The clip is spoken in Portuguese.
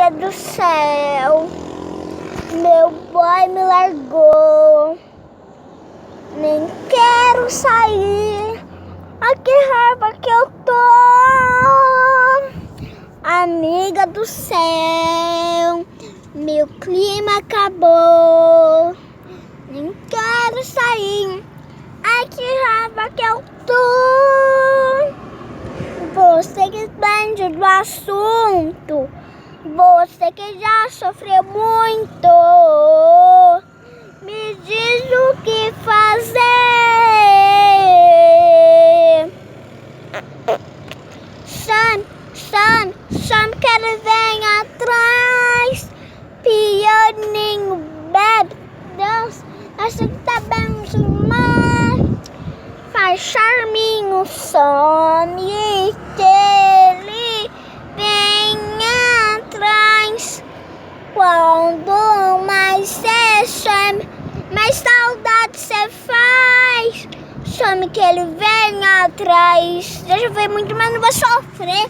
amiga do céu, meu boy me largou. Nem quero sair, ai que raiva que eu tô. Amiga do céu, meu clima acabou. Nem quero sair, ai que raiva que eu tô. Você que entende do assunto, você que já sofreu muito, me diz o que fazer. Some que ele vem atrás, pianinho, bebe, Deus, acho que tá bem demais. Faz charminho, some que ele vem atrás. Quando mais cê some, mais saudade cê faz. Some que ele vem atrás. Deixa eu ver muito, mas não vou sofrer.